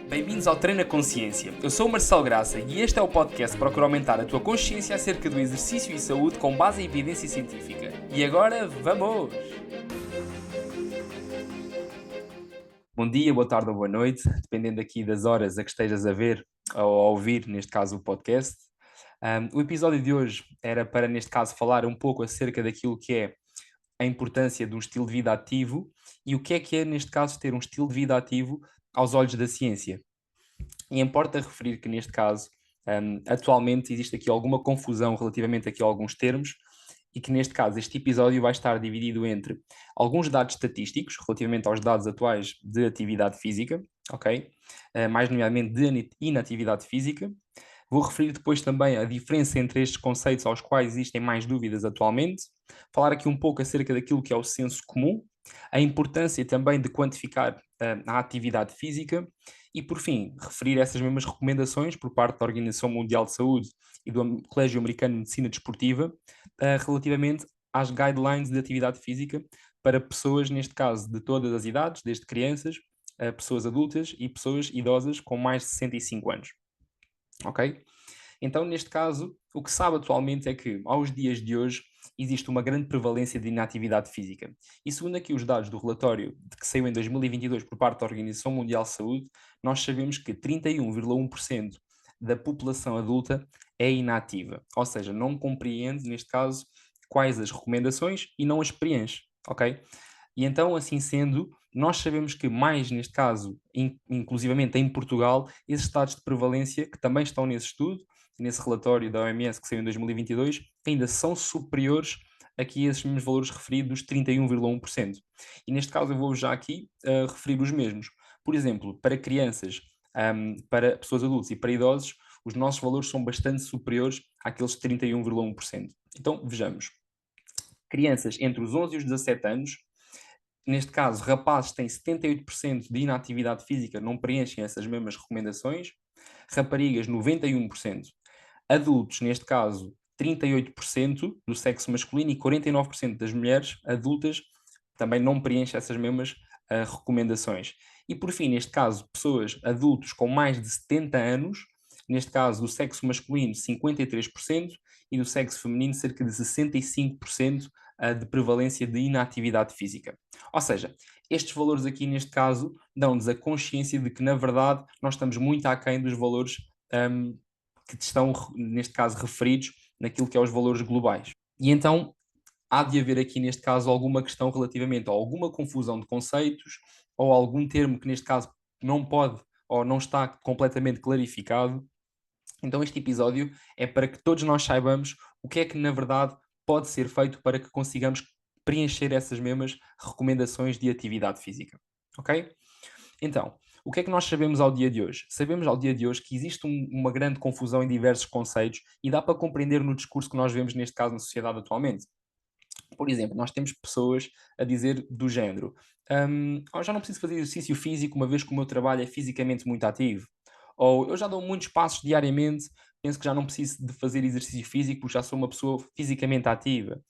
Bem-vindos ao Treino a Consciência. Eu sou o Marcelo Graça e este é o podcast que procura aumentar a tua consciência acerca do exercício e saúde com base em evidência científica. E agora, vamos! Bom dia, boa tarde ou boa noite, dependendo aqui das horas a que estejas a ver ou a ouvir, neste caso, o podcast. O episódio de hoje era para, neste caso, falar um pouco acerca daquilo que é a importância de um estilo de vida ativo e o que é, neste caso, ter um estilo de vida ativo aos olhos da ciência. E importa referir que, neste caso, atualmente existe aqui alguma confusão relativamente aqui a alguns termos e que, neste caso, este episódio vai estar dividido entre alguns dados estatísticos relativamente aos dados atuais de atividade física, ok? Mais nomeadamente de inatividade física. Vou referir depois também a diferença entre estes conceitos aos quais existem mais dúvidas atualmente, falar aqui um pouco acerca daquilo que é o senso comum, a importância também de quantificar a atividade física e, por fim, referir essas mesmas recomendações por parte da Organização Mundial de Saúde e do Colégio Americano de Medicina Desportiva relativamente às guidelines de atividade física para pessoas, neste caso, de todas as idades, desde crianças, pessoas adultas e pessoas idosas com mais de 65 anos. Ok? Então, neste caso, o que se sabe atualmente é que, aos dias de hoje, existe uma grande prevalência de inatividade física. E segundo aqui os dados do relatório que saiu em 2022 por parte da Organização Mundial de Saúde, nós sabemos que 31,1% da população adulta é inativa. Ou seja, não compreende, neste caso, quais as recomendações e não as preenche. Ok? E então, assim sendo, nós sabemos que mais, neste caso, inclusivamente em Portugal, esses dados de prevalência, que também estão nesse estudo, nesse relatório da OMS que saiu em 2022, ainda são superiores aqui a esses mesmos valores referidos, dos 31,1%. E neste caso eu vou já aqui referir os mesmos. Por exemplo, para crianças, para pessoas adultas e para idosos, os nossos valores são bastante superiores àqueles de 31,1%. Então, vejamos. Crianças entre os 11 e os 17 anos, neste caso, rapazes têm 78% de inatividade física, não preenchem essas mesmas recomendações. Raparigas, 91%. Adultos, neste caso, 38% do sexo masculino e 49% das mulheres adultas também não preenchem essas mesmas recomendações. E por fim, neste caso, pessoas adultos com mais de 70 anos, neste caso do sexo masculino 53% e do sexo feminino cerca de 65% de prevalência de inatividade física. Ou seja, estes valores aqui neste caso dão-nos a consciência de que na verdade nós estamos muito aquém dos valores que estão neste caso referidos naquilo que é os valores globais. E então há de haver aqui neste caso alguma questão relativamente a alguma confusão de conceitos ou algum termo que neste caso não pode ou não está completamente clarificado. Então este episódio é para que todos nós saibamos o que é que na verdade pode ser feito para que consigamos preencher essas mesmas recomendações de atividade física. Ok? Então, o que é que nós sabemos ao dia de hoje? Sabemos ao dia de hoje que existe uma grande confusão em diversos conceitos e dá para compreender no discurso que nós vemos neste caso na sociedade atualmente. Por exemplo, nós temos pessoas a dizer do género: "Eu já não preciso fazer exercício físico, uma vez que o meu trabalho é fisicamente muito ativo." Ou "Eu já dou muitos passos diariamente, penso que já não preciso de fazer exercício físico, porque já sou uma pessoa fisicamente ativa."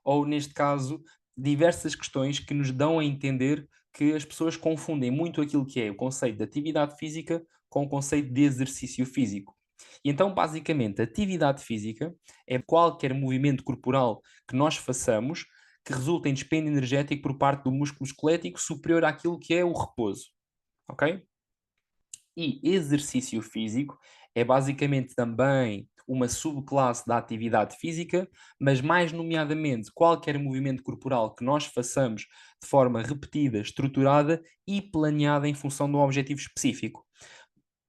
Ou, neste caso, diversas questões que nos dão a entender que as pessoas confundem muito aquilo que é o conceito de atividade física com o conceito de exercício físico. E então, basicamente, atividade física é qualquer movimento corporal que nós façamos que resulta em dispêndio energético por parte do músculo esquelético superior àquilo que é o repouso, ok? E exercício físico é basicamente também uma subclasse da atividade física, mas mais nomeadamente qualquer movimento corporal que nós façamos de forma repetida, estruturada e planeada em função de um objetivo específico.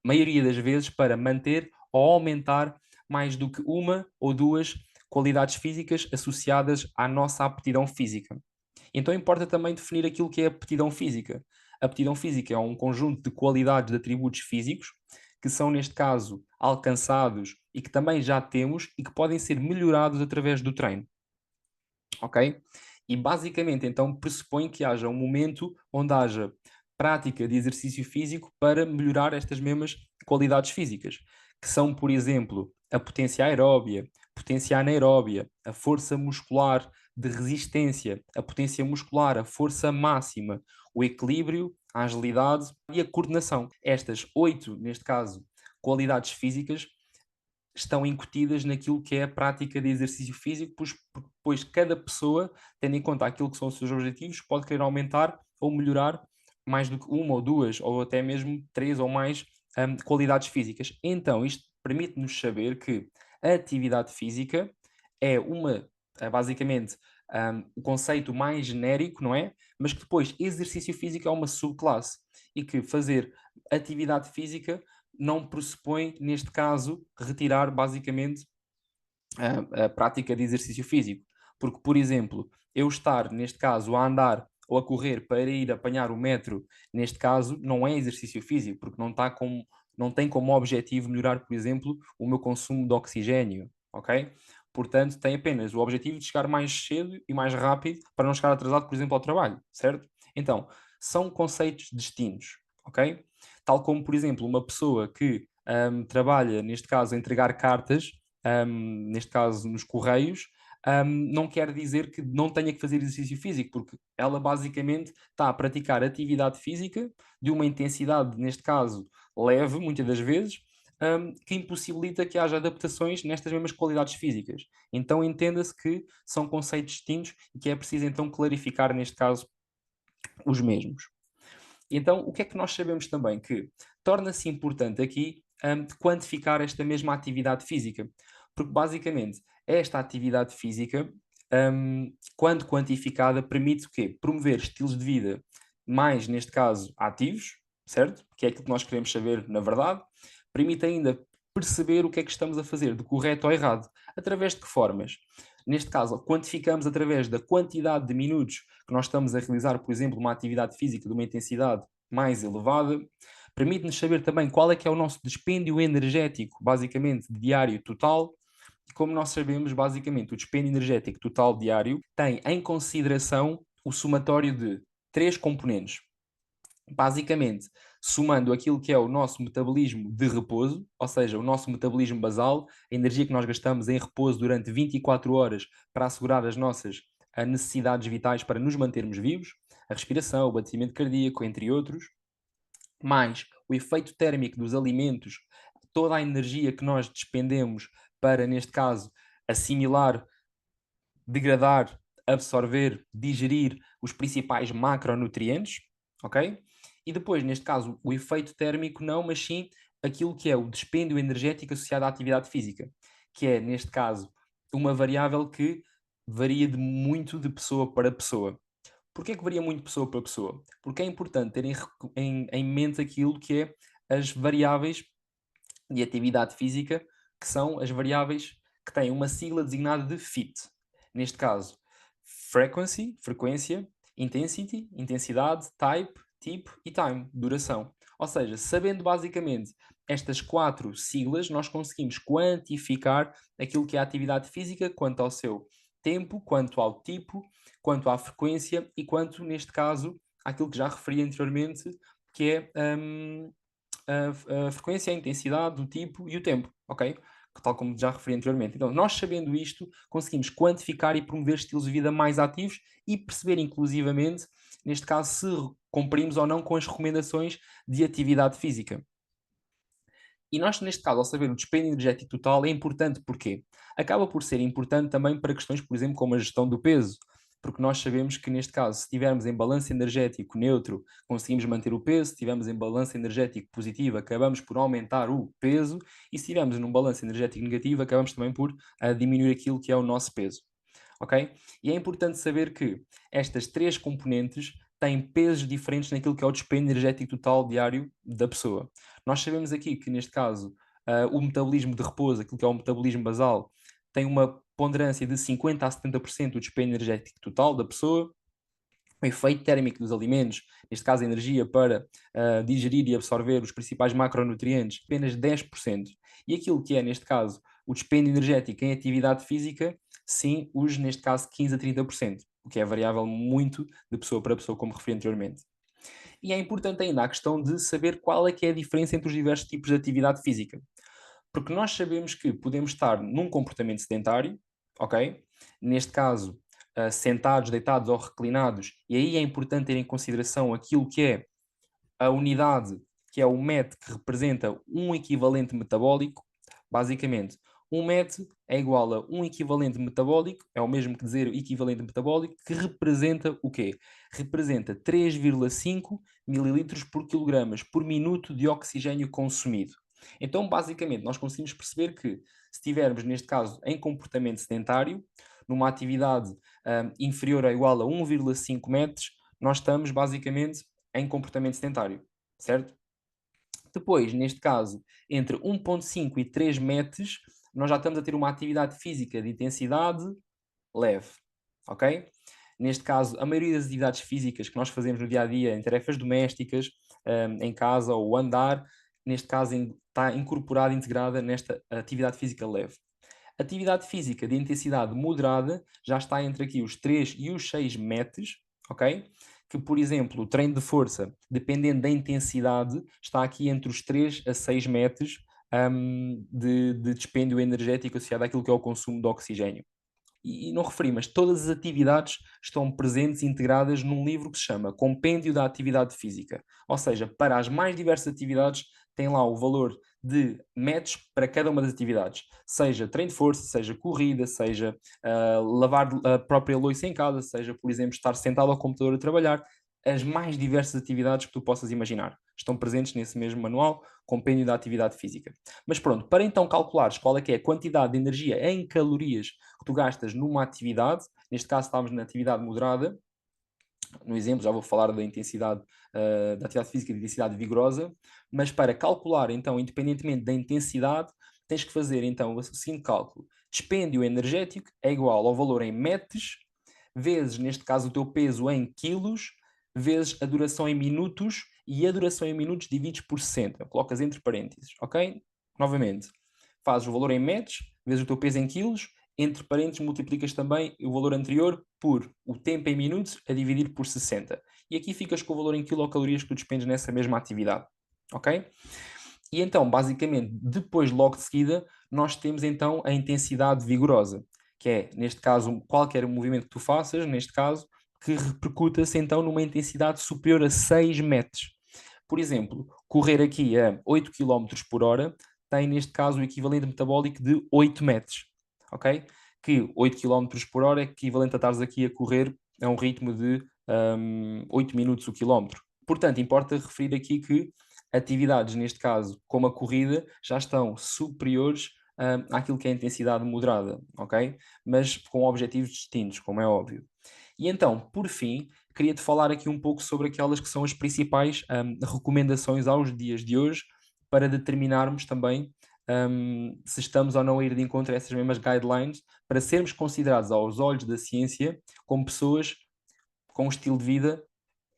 Maioria das vezes para manter ou aumentar mais do que uma ou duas qualidades físicas associadas à nossa aptidão física. Então importa também definir aquilo que é aptidão física. A aptidão física é um conjunto de qualidades, de atributos físicos, que são, neste caso, alcançados e que também já temos e que podem ser melhorados através do treino. Ok? E basicamente, então, pressupõe que haja um momento onde haja prática de exercício físico para melhorar estas mesmas qualidades físicas, que são, por exemplo, a potência aeróbia, potência anaeróbia, a força muscular, de resistência, a potência muscular, a força máxima, o equilíbrio, a agilidade e a coordenação. Estas 8, neste caso, qualidades físicas, estão incutidas naquilo que é a prática de exercício físico, pois cada pessoa, tendo em conta aquilo que são os seus objetivos, pode querer aumentar ou melhorar mais do que uma ou duas, ou até mesmo três ou mais qualidades físicas. Então, isto permite-nos saber que a atividade física é basicamente o conceito mais genérico, não é? Mas que depois exercício físico é uma subclasse e que fazer atividade física não pressupõe, neste caso, retirar basicamente a prática de exercício físico. Porque, por exemplo, eu estar, neste caso, a andar ou a correr para ir apanhar o metro, neste caso, não é exercício físico, porque não tem como objetivo melhorar, por exemplo, o meu consumo de oxigênio, ok? Portanto, tem apenas o objetivo de chegar mais cedo e mais rápido para não chegar atrasado, por exemplo, ao trabalho, certo? Então, são conceitos distintos, ok? Tal como, por exemplo, uma pessoa que trabalha, neste caso, a entregar cartas, neste caso nos correios, não quer dizer que não tenha que fazer exercício físico, porque ela basicamente está a praticar atividade física de uma intensidade, neste caso, leve, muitas das vezes, que impossibilita que haja adaptações nestas mesmas qualidades físicas. Então entenda-se que são conceitos distintos e que é preciso então clarificar, neste caso, os mesmos. Então, o que é que nós sabemos também? Que torna-se importante aqui quantificar esta mesma atividade física, porque basicamente esta atividade física, quando quantificada, permite o quê? Promover estilos de vida mais, neste caso, ativos, certo? Que é aquilo que nós queremos saber na verdade. Permite ainda perceber o que é que estamos a fazer, de correto ou errado. Através de que formas? Neste caso, quantificamos através da quantidade de minutos que nós estamos a realizar, por exemplo, uma atividade física de uma intensidade mais elevada. Permite-nos saber também qual é que é o nosso dispêndio energético, basicamente, diário total. E como nós sabemos, basicamente, o dispêndio energético total diário tem em consideração o somatório de três componentes. Basicamente, somando aquilo que é o nosso metabolismo de repouso, ou seja, o nosso metabolismo basal, a energia que nós gastamos em repouso durante 24 horas para assegurar as nossas necessidades vitais para nos mantermos vivos, a respiração, o batimento cardíaco, entre outros, mais o efeito térmico dos alimentos, toda a energia que nós despendemos para, neste caso, assimilar, degradar, absorver, digerir os principais macronutrientes, ok? E depois, neste caso, o efeito térmico não, mas sim aquilo que é o dispêndio energético associado à atividade física, que é, neste caso, uma variável que varia muito de pessoa para pessoa. Porquê que varia muito de pessoa para pessoa? Porque é importante ter em mente aquilo que é as variáveis de atividade física, que são as variáveis que têm uma sigla designada de FIT. Neste caso, frequency, frequência, intensity, intensidade, type, tipo e time, duração. Ou seja, sabendo basicamente estas quatro siglas, nós conseguimos quantificar aquilo que é a atividade física quanto ao seu tempo, quanto ao tipo, quanto à frequência e quanto, neste caso, àquilo que já referi anteriormente, que é a frequência, a intensidade, o tipo e o tempo, ok? Tal como já referi anteriormente. Então, nós sabendo isto, conseguimos quantificar e promover estilos de vida mais ativos e perceber, inclusivamente, neste caso, se cumprimos ou não com as recomendações de atividade física. E nós, neste caso, ao saber o dispêndio energético total, é importante porque acaba por ser importante também para questões, por exemplo, como a gestão do peso, porque nós sabemos que, neste caso, se estivermos em balanço energético neutro, conseguimos manter o peso, se estivermos em balanço energético positivo, acabamos por aumentar o peso, e se estivermos num balanço energético negativo, acabamos também por diminuir aquilo que é o nosso peso. Ok? E é importante saber que estas três componentes têm pesos diferentes naquilo que é o dispêndio energético total diário da pessoa. Nós sabemos aqui que, neste caso, o metabolismo de repouso, aquilo que é o metabolismo basal, tem uma ponderância de 50% a 70% do dispêndio energético total da pessoa. O efeito térmico dos alimentos, neste caso a energia para digerir e absorver os principais macronutrientes, apenas 10%. E aquilo que é, neste caso, o dispêndio energético em atividade física, sim, os, neste caso, 15% a 30%, o que é variável muito de pessoa para pessoa, como referi anteriormente. E é importante ainda a questão de saber qual é que é a diferença entre os diversos tipos de atividade física. Porque nós sabemos que podemos estar num comportamento sedentário, ok? Neste caso, sentados, deitados ou reclinados, e aí é importante ter em consideração aquilo que é a unidade, que é o MET, que representa um equivalente metabólico. Basicamente, um MET é igual a um equivalente metabólico, é o mesmo que dizer equivalente metabólico, que representa o quê? Representa 3,5 mililitros por quilogramas por minuto de oxigênio consumido. Então, basicamente, nós conseguimos perceber que, se estivermos, neste caso, em comportamento sedentário, numa atividade inferior ou igual a 1,5 metros, nós estamos, basicamente, em comportamento sedentário, certo? Depois, neste caso, entre 1,5 e 3 metros, nós já estamos a ter uma atividade física de intensidade leve, ok? Neste caso, a maioria das atividades físicas que nós fazemos no dia a dia, em tarefas domésticas, em casa ou andar, neste caso está incorporada, integrada nesta atividade física leve. Atividade física de intensidade moderada já está entre aqui os 3 e os 6 metros, ok? Que, por exemplo, o treino de força, dependendo da intensidade, está aqui entre os 3 a 6 metros de dispêndio energético associado àquilo que é o consumo de oxigênio. E não referi, mas todas as atividades estão presentes e integradas num livro que se chama Compêndio da Atividade Física. Ou seja, para as mais diversas atividades, tem lá o valor de metros para cada uma das atividades. Seja treino de força, seja corrida, seja lavar a própria louça em casa, seja, por exemplo, estar sentado ao computador a trabalhar. As mais diversas atividades que tu possas imaginar estão presentes nesse mesmo manual, Compêndio da Atividade Física. Mas pronto, para então calculares qual é que é a quantidade de energia em calorias que tu gastas numa atividade, neste caso estávamos na atividade moderada, no exemplo já vou falar da intensidade da atividade física de intensidade vigorosa, mas para calcular então, independentemente da intensidade, tens que fazer então o seguinte cálculo: dispêndio energético é igual ao valor em metros, vezes, neste caso, o teu peso em quilos, vezes a duração em minutos, e a duração em minutos divides por 60. Colocas entre parênteses, ok? Novamente, fazes o valor em metros, vezes o teu peso em quilos, entre parênteses multiplicas também o valor anterior por o tempo em minutos a dividir por 60. E aqui ficas com o valor em quilocalorias que tu despendes nessa mesma atividade, ok? E então, basicamente, depois, logo de seguida, nós temos então a intensidade vigorosa, que é, neste caso, qualquer movimento que tu faças, neste caso, que repercuta-se então numa intensidade superior a 6 metros. Por exemplo, correr aqui a 8 km por hora tem, neste caso, o equivalente metabólico de 8 metros, ok? Que 8 km por hora é equivalente a estares aqui a correr a um ritmo de 8 minutos o quilómetro. Portanto, importa referir aqui que atividades, neste caso, como a corrida, já estão superiores àquilo que é a intensidade moderada, ok? Mas com objetivos distintos, como é óbvio. E então, por fim, queria-te falar aqui um pouco sobre aquelas que são as principais recomendações aos dias de hoje para determinarmos também se estamos ou não a ir de encontro a essas mesmas guidelines para sermos considerados aos olhos da ciência como pessoas com um estilo de vida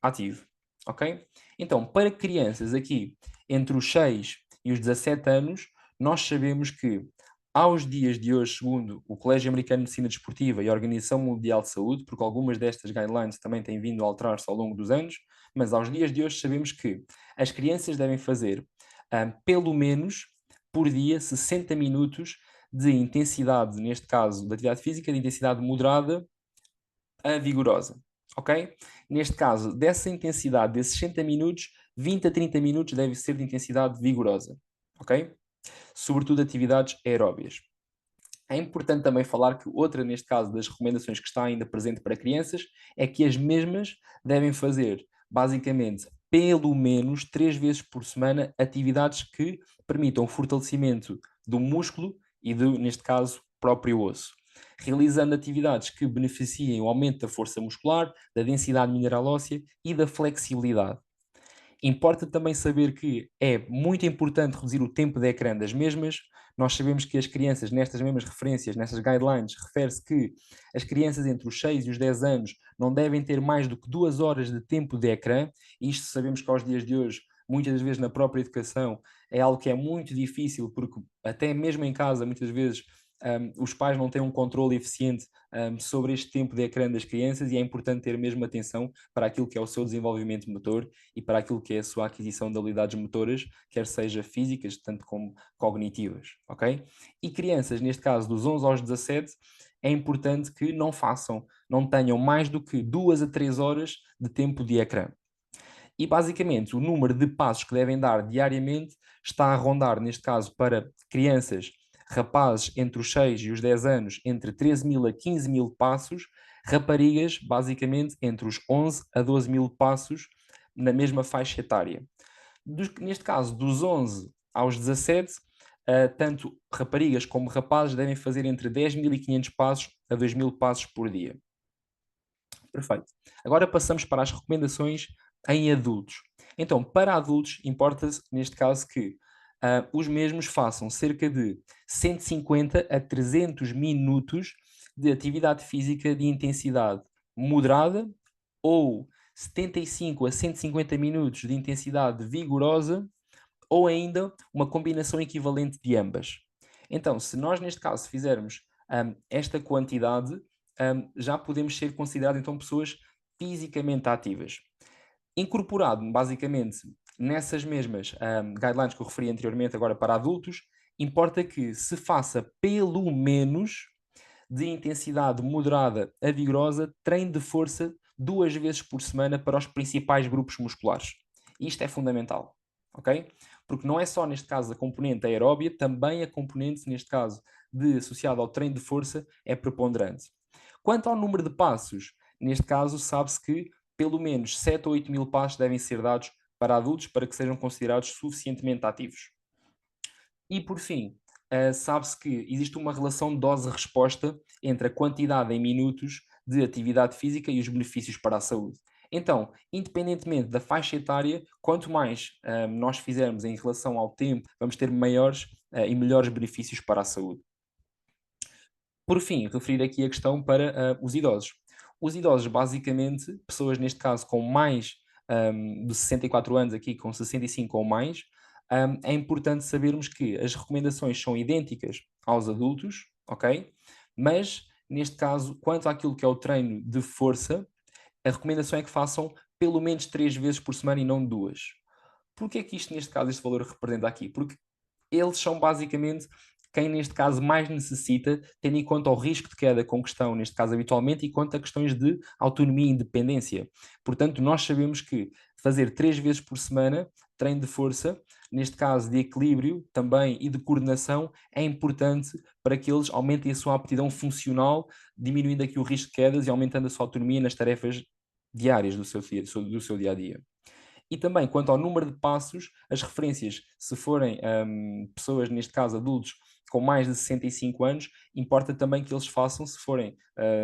ativo, ok? Então, para crianças aqui entre os 6 e os 17 anos, nós sabemos que aos dias de hoje, segundo o Colégio Americano de Medicina Desportiva e a Organização Mundial de Saúde, porque algumas destas guidelines também têm vindo a alterar-se ao longo dos anos, mas aos dias de hoje sabemos que as crianças devem fazer pelo menos por dia 60 minutos de intensidade, neste caso, de atividade física, de intensidade moderada a vigorosa, ok? Neste caso, dessa intensidade, desses 60 minutos, 20 a 30 minutos deve ser de intensidade vigorosa, ok? Sobretudo atividades aeróbias. É importante também falar que outra, neste caso, das recomendações que está ainda presente para crianças é que as mesmas devem fazer, basicamente, pelo menos 3 vezes por semana, atividades que permitam o fortalecimento do músculo e do, neste caso, próprio osso. Realizando atividades que beneficiem o aumento da força muscular, da densidade mineral óssea e da flexibilidade. Importa também saber que é muito importante reduzir o tempo de ecrã das mesmas. Nós sabemos que as crianças, nestas mesmas referências, nestas guidelines, refere-se que as crianças entre os 6 e os 10 anos não devem ter mais do que 2 horas de tempo de ecrã. Isto sabemos que aos dias de hoje, muitas das vezes na própria educação, é algo que é muito difícil, porque até mesmo em casa, muitas vezes, os pais não têm um controle eficiente sobre este tempo de ecrã das crianças e é importante ter mesmo atenção para aquilo que é o seu desenvolvimento motor e para aquilo que é a sua aquisição de habilidades motoras, quer seja físicas, tanto como cognitivas, ok? E crianças, neste caso dos 11 aos 17, é importante que não tenham mais do que 2 a 3 horas de tempo de ecrã. E basicamente o número de passos que devem dar diariamente está a rondar, neste caso, para crianças, rapazes entre os 6 e os 10 anos, entre 13.000 a 15.000 passos, raparigas, basicamente, entre os 11 a 12.000 passos na mesma faixa etária. Neste caso, dos 11 aos 17, tanto raparigas como rapazes devem fazer entre 10.500 passos a 2.000 passos por dia. Perfeito. Agora passamos para as recomendações em adultos. Então, para adultos, importa-se, neste caso, que os mesmos façam cerca de 150 a 300 minutos de atividade física de intensidade moderada ou 75 a 150 minutos de intensidade vigorosa ou ainda uma combinação equivalente de ambas. Então, se nós neste caso fizermos esta quantidade, já podemos ser considerados então pessoas fisicamente ativas. Incorporado basicamente nessas mesmas guidelines que eu referi anteriormente, agora para adultos, importa que se faça pelo menos de intensidade moderada a vigorosa treino de força 2 vezes por semana para os principais grupos musculares. Isto é fundamental, ok? Porque não é só, neste caso, a componente aeróbia, também a componente, neste caso, associada ao treino de força, é preponderante. Quanto ao número de passos, neste caso, sabe-se que pelo menos 7 ou 8 mil passos devem ser dados para adultos para que sejam considerados suficientemente ativos. E por fim, sabe-se que existe uma relação dose-resposta entre a quantidade em minutos de atividade física e os benefícios para a saúde. Então, independentemente da faixa etária, quanto mais nós fizermos em relação ao tempo, vamos ter maiores e melhores benefícios para a saúde. Por fim, referir aqui a questão para os idosos. Os idosos, basicamente, pessoas neste caso com mais de 64 anos, aqui com 65 ou mais, é importante sabermos que as recomendações são idênticas aos adultos, ok? Mas, neste caso, quanto àquilo que é o treino de força, a recomendação é que façam pelo menos 3 vezes por semana e não 2. Porquê é que isto, neste caso, este valor representa aqui? Porque eles são basicamente quem neste caso mais necessita, tendo em conta o risco de queda com que estão, neste caso habitualmente, e quanto a questões de autonomia e independência. Portanto, nós sabemos que fazer 3 vezes por semana treino de força, neste caso de equilíbrio também e de coordenação, é importante para que eles aumentem a sua aptidão funcional, diminuindo aqui o risco de quedas e aumentando a sua autonomia nas tarefas diárias do seu dia a dia. E também, quanto ao número de passos, as referências, se forem pessoas, neste caso adultos, com mais de 65 anos, importa também que eles façam, se forem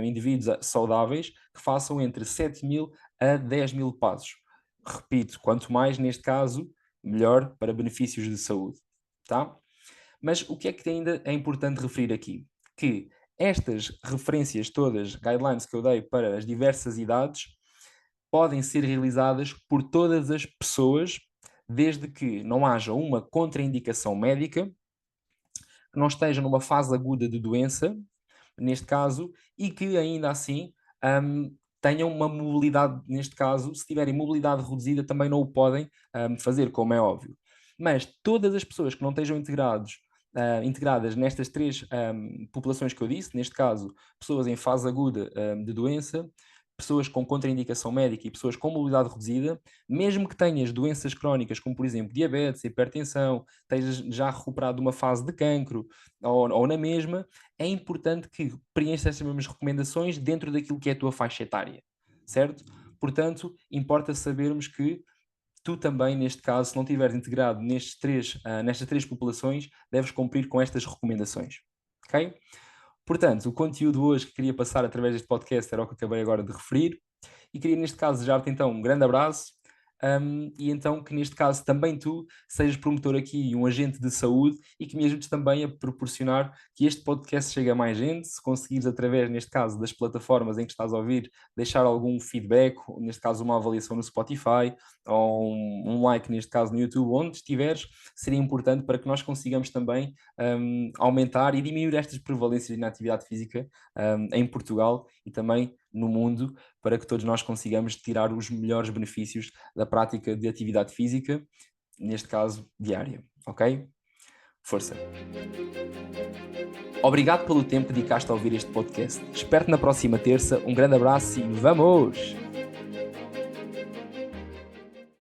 indivíduos saudáveis, que façam entre 7.000 a 10.000 passos. Repito, quanto mais, neste caso, melhor para benefícios de saúde. Tá? Mas o que é que ainda é importante referir aqui? Que estas referências todas, guidelines que eu dei para as diversas idades, podem ser realizadas por todas as pessoas, desde que não haja uma contraindicação médica, que não esteja numa fase aguda de doença, neste caso, e que ainda assim tenham uma mobilidade, neste caso, se tiverem mobilidade reduzida, também não o podem fazer, como é óbvio. Mas todas as pessoas que não estejam integradas nestas três populações que eu disse, neste caso, pessoas em fase aguda de doença, pessoas com contraindicação médica e pessoas com mobilidade reduzida, mesmo que tenhas doenças crónicas, como por exemplo diabetes, hipertensão, estejas já recuperado de uma fase de cancro ou na mesma, é importante que preenchas essas mesmas recomendações dentro daquilo que é a tua faixa etária, certo? Portanto, importa sabermos que tu também, neste caso, se não estiveres integrado nestas três populações, deves cumprir com estas recomendações, ok? Portanto, o conteúdo hoje que queria passar através deste podcast era o que acabei agora de referir e queria neste caso desejar-te então um grande abraço e então que neste caso também tu sejas promotor aqui e um agente de saúde e que me ajudes também a proporcionar que este podcast chegue a mais gente, se conseguires através, neste caso, das plataformas em que estás a ouvir, deixar algum feedback, neste caso uma avaliação no Spotify ou um like, neste caso no YouTube, onde estiveres, seria importante para que nós consigamos também aumentar e diminuir estas prevalências de inatividade física em Portugal e também no mundo, para que todos nós consigamos tirar os melhores benefícios da prática de atividade física, neste caso diária, ok? Força! Obrigado pelo tempo que dedicaste a ouvir este podcast. Espero-te na próxima terça. Um grande abraço e vamos!